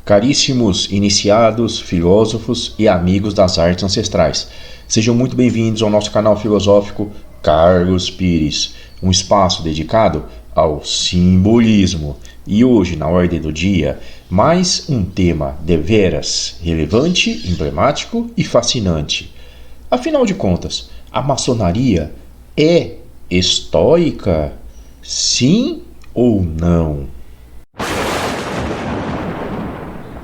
Caríssimos iniciados, filósofos e amigos das artes ancestrais, sejam muito bem-vindos ao nosso canal filosófico Carlos Pires, um espaço dedicado ao simbolismo. E hoje, na ordem do dia, mais um tema deveras relevante, emblemático e fascinante. Afinal de contas, a maçonaria é estoica? Sim ou não?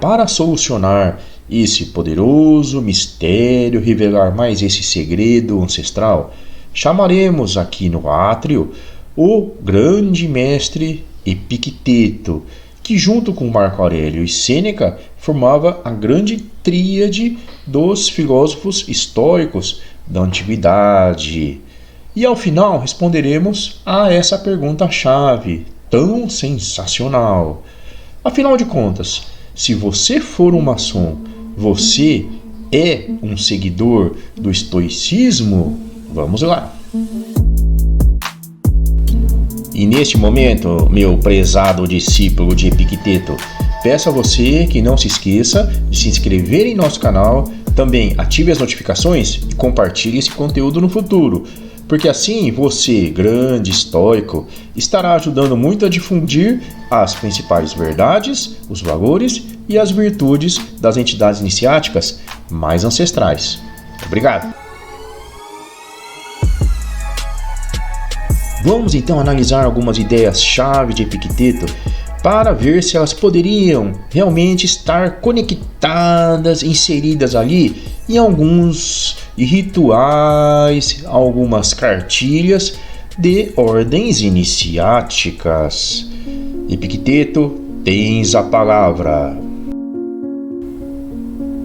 Para solucionar esse poderoso mistério, revelar mais esse segredo ancestral, chamaremos aqui no átrio o grande mestre Epicteto, que junto com Marco Aurélio e Sêneca formava a grande tríade dos filósofos estoicos da antiguidade. E ao final responderemos a essa pergunta-chave tão sensacional. Afinal de contas, se você for um maçom, você é um seguidor do estoicismo? Vamos lá! E neste momento, meu prezado discípulo de Epicteto, peço a você que não se esqueça de se inscrever em nosso canal, também ative as notificações e compartilhe esse conteúdo no futuro, porque assim você, grande estoico, estará ajudando muito a difundir as principais verdades, os valores e as virtudes das entidades iniciáticas mais ancestrais. Obrigado! Vamos então analisar algumas ideias-chave de Epicteto para ver se elas poderiam realmente estar conectadas, inseridas ali em alguns rituais, algumas cartilhas de ordens iniciáticas. Epicteto, tens a palavra.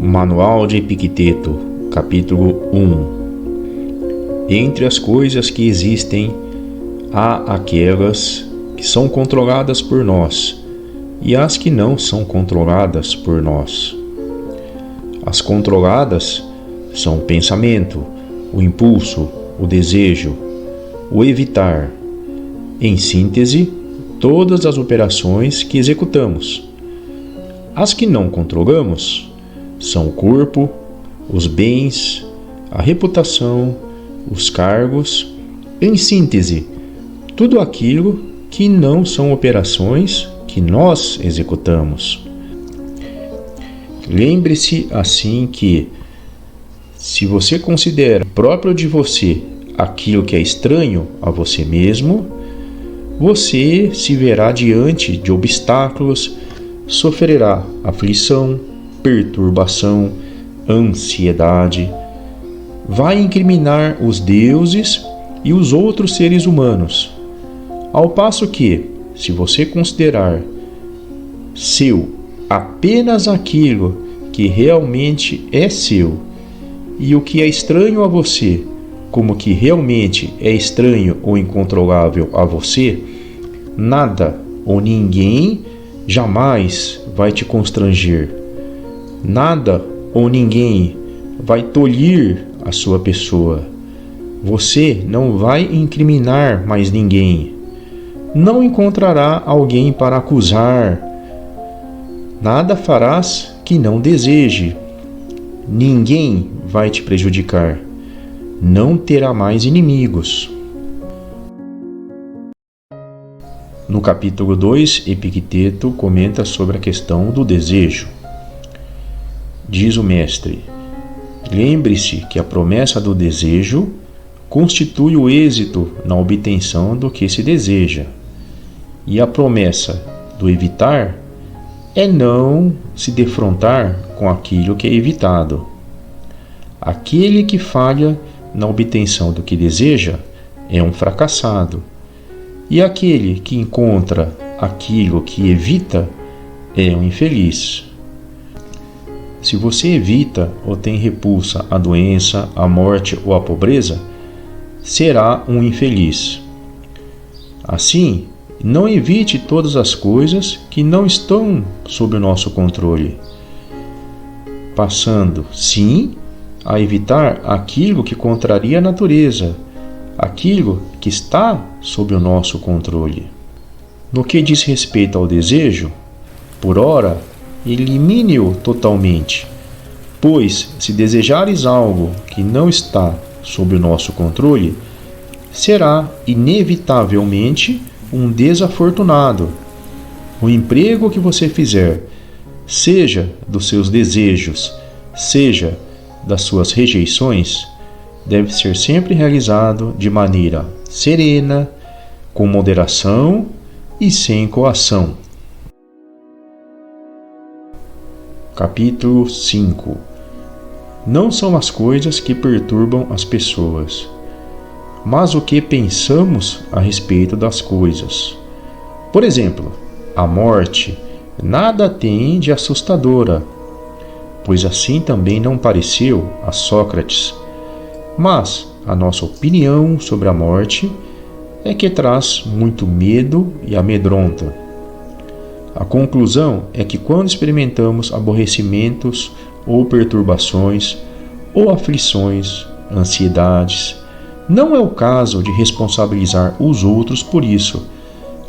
Manual de Epicteto, capítulo 1. Entre as coisas que existem, há aquelas que são controladas por nós e as que não são controladas por nós. As controladas são o pensamento, o impulso, o desejo, o evitar. Em síntese, todas as operações que executamos. As que não controlamos são o corpo, os bens, a reputação, os cargos. Em síntese, tudo aquilo que não são operações que nós executamos. Lembre-se assim que, se você considera próprio de você aquilo que é estranho a você mesmo, você se verá diante de obstáculos, sofrerá aflição, perturbação, ansiedade, vai incriminar os deuses e os outros seres humanos. Ao passo que, se você considerar seu apenas aquilo que realmente é seu e o que é estranho a você como que realmente é estranho ou incontrolável a você, nada ou ninguém jamais vai te constranger. Nada ou ninguém vai tolir a sua pessoa. Você não vai incriminar mais ninguém. Não encontrará alguém para acusar. Nada farás que não deseje. Ninguém vai te prejudicar. Não terá mais inimigos. No capítulo 2, Epicteto comenta sobre a questão do desejo. Diz o mestre: lembre-se que a promessa do desejo constitui o êxito na obtenção do que se deseja. E a promessa do evitar é não se defrontar com aquilo que é evitado. Aquele que falha na obtenção do que deseja é um fracassado. E aquele que encontra aquilo que evita é um infeliz. Se você evita ou tem repulsa à doença, à morte ou à pobreza, será um infeliz. Assim, não evite todas as coisas que não estão sob o nosso controle, passando, sim, a evitar aquilo que contraria a natureza, aquilo que está sob o nosso controle. No que diz respeito ao desejo, por ora, elimine-o totalmente, pois se desejares algo que não está sob o nosso controle, será inevitavelmente um desafortunado. O emprego que você fizer, seja dos seus desejos, seja das suas rejeições, deve ser sempre realizado de maneira serena, com moderação e sem coação. Capítulo 5. Não são as coisas que perturbam as pessoas, mas o que pensamos a respeito das coisas. Por exemplo, a morte nada tem de assustadora, pois assim também não pareceu a Sócrates. Mas a nossa opinião sobre a morte é que traz muito medo e amedronta. A conclusão é que quando experimentamos aborrecimentos ou perturbações ou aflições, ansiedades, não é o caso de responsabilizar os outros por isso,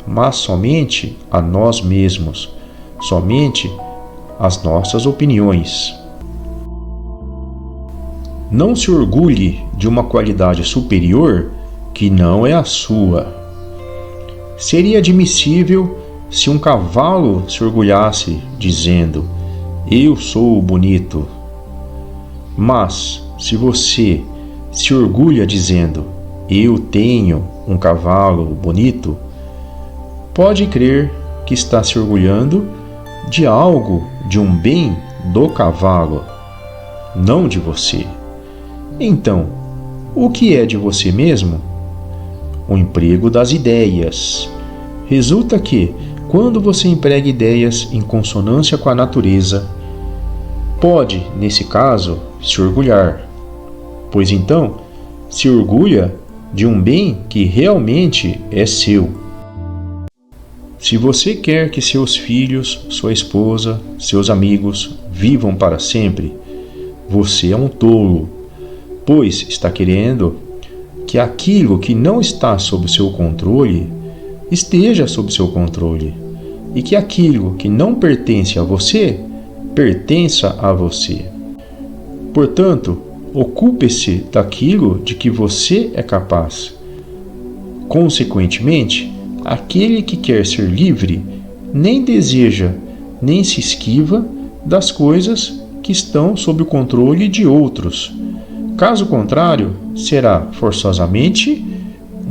mas somente a nós mesmos, somente as nossas opiniões. Não se orgulhe de uma qualidade superior que não é a sua. Seria admissível se um cavalo se orgulhasse dizendo: "Eu sou bonito". Mas se você se orgulha dizendo: "Eu tenho um cavalo bonito", pode crer que está se orgulhando de algo, de um bem do cavalo, não de você. Então, o que é de você mesmo? O emprego das ideias. Resulta que, quando você emprega ideias em consonância com a natureza, pode, nesse caso, se orgulhar, pois então se orgulha de um bem que realmente é seu. Se você quer que seus filhos, sua esposa, seus amigos vivam para sempre, você é um tolo, pois está querendo que aquilo que não está sob seu controle esteja sob seu controle, e que aquilo que não pertence a você pertença a você. Portanto, ocupe-se daquilo de que você é capaz. Consequentemente, aquele que quer ser livre nem deseja, nem se esquiva das coisas que estão sob o controle de outros. Caso contrário, será forçosamente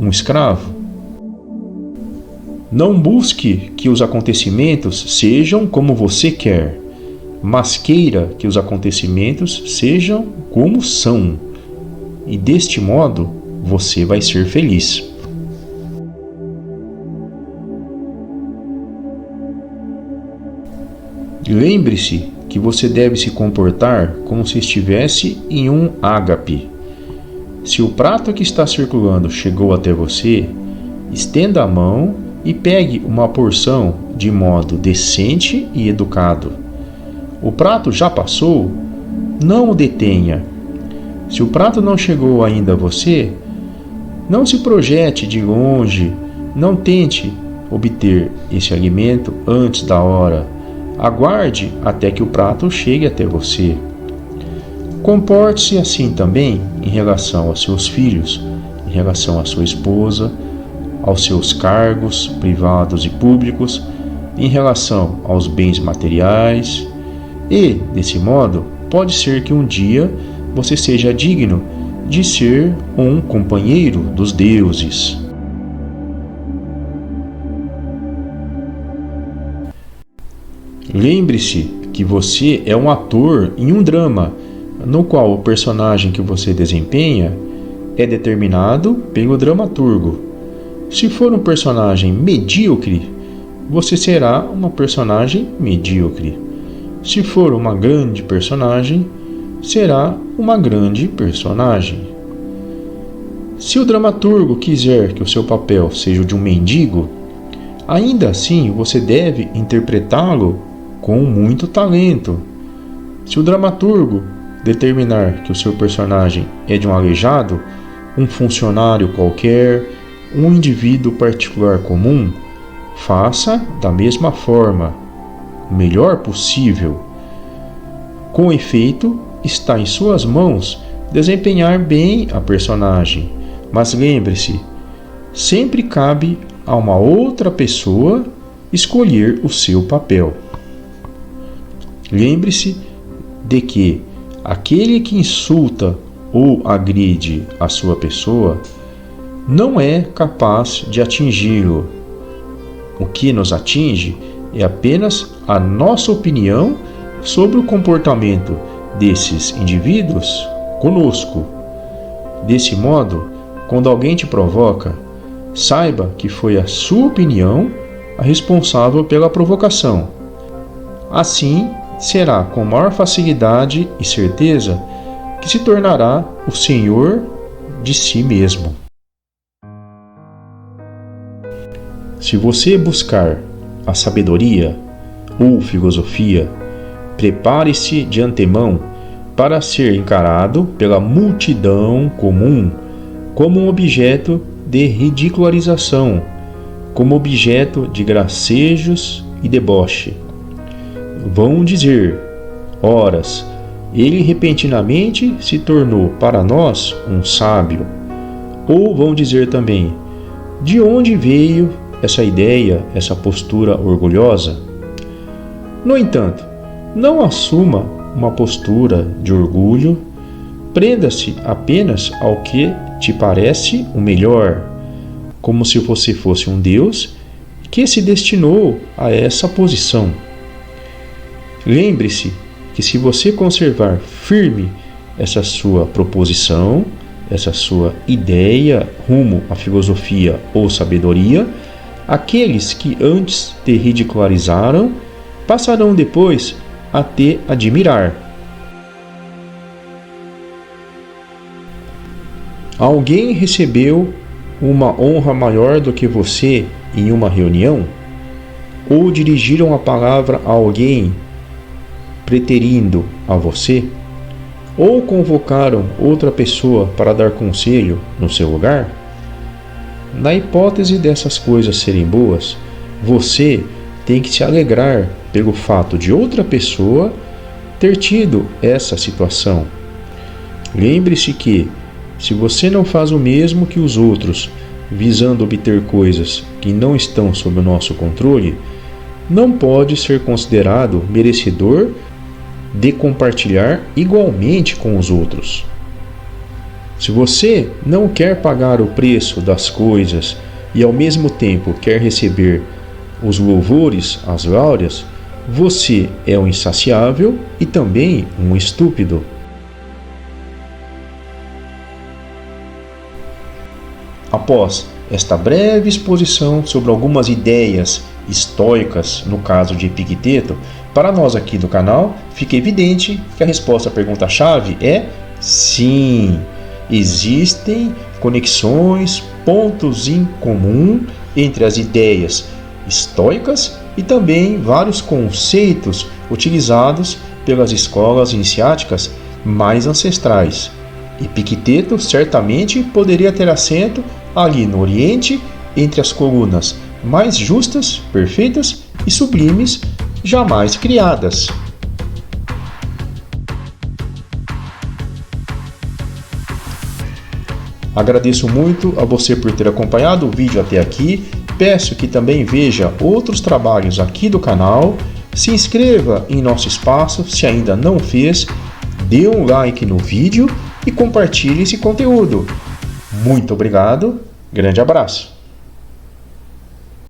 um escravo. Não busque que os acontecimentos sejam como você quer, mas queira que os acontecimentos sejam como são, e deste modo você vai ser feliz. Lembre-se que você deve se comportar como se estivesse em um ágape. Se o prato que está circulando chegou até você, estenda a mão e pegue uma porção de modo decente e educado. O prato já passou? Não o detenha. Se o prato não chegou ainda a você, não se projete de longe, não tente obter esse alimento antes da hora. Aguarde até que o prato chegue até você. Comporte-se assim também em relação aos seus filhos, em relação à sua esposa, aos seus cargos privados e públicos, em relação aos bens materiais, e, desse modo, pode ser que um dia você seja digno de ser um companheiro dos deuses. Lembre-se que você é um ator em um drama, no qual o personagem que você desempenha é determinado pelo dramaturgo. Se for um personagem medíocre, você será uma personagem medíocre. Se for uma grande personagem, será uma grande personagem. Se o dramaturgo quiser que o seu papel seja o de um mendigo, ainda assim você deve interpretá-lo com muito talento. Se o dramaturgo determinar que o seu personagem é de um aleijado, um funcionário qualquer, um indivíduo particular comum, faça da mesma forma. o melhor possível. Com efeito, está em suas mãos desempenhar bem a personagem, mas lembre-se, sempre cabe a uma outra pessoa escolher o seu papel. Lembre-se de que aquele que insulta ou agride a sua pessoa não é capaz de atingi-lo. O que nos atinge é apenas a nossa opinião sobre o comportamento desses indivíduos conosco. Desse modo, quando alguém te provoca, saiba que foi a sua opinião a responsável pela provocação. Assim, será com maior facilidade e certeza que se tornará o senhor de si mesmo. Se você buscar a sabedoria ou filosofia, prepare-se de antemão para ser encarado pela multidão comum como um objeto de ridicularização, como objeto de gracejos e deboche. Vão dizer, horas, ele repentinamente se tornou para nós um sábio. Ou vão dizer também, de onde veio essa ideia, essa postura orgulhosa? No entanto, não assuma uma postura de orgulho, prenda-se apenas ao que te parece o melhor, como se você fosse um Deus que se destinou a essa posição. Lembre-se que se você conservar firme essa sua proposição, essa sua ideia rumo à filosofia ou sabedoria, aqueles que antes te ridicularizaram passarão depois a te admirar. Alguém recebeu uma honra maior do que você em uma reunião? Ou dirigiram a palavra a alguém preterindo a você? Ou convocaram outra pessoa para dar conselho no seu lugar? Na hipótese dessas coisas serem boas, você tem que se alegrar pelo fato de outra pessoa ter tido essa situação. Lembre-se que, se você não faz o mesmo que os outros, visando obter coisas que não estão sob o nosso controle, não pode ser considerado merecedor de compartilhar igualmente com os outros. Se você não quer pagar o preço das coisas e ao mesmo tempo quer receber os louvores, as glórias, você é um insaciável e também um estúpido. Após esta breve exposição sobre algumas ideias estoicas, no caso de Epicteto, para nós aqui do canal, fica evidente que a resposta à pergunta-chave é sim. Existem conexões, pontos em comum entre as ideias estoicas e também vários conceitos utilizados pelas escolas iniciáticas mais ancestrais. Epicteto certamente poderia ter assento ali no Oriente, entre as colunas mais justas, perfeitas e sublimes jamais criadas. Agradeço muito a você por ter acompanhado o vídeo até aqui. Peço que também veja outros trabalhos aqui do canal. Se inscreva em nosso espaço se ainda não fez. Dê um like no vídeo e compartilhe esse conteúdo. Muito obrigado. Grande abraço.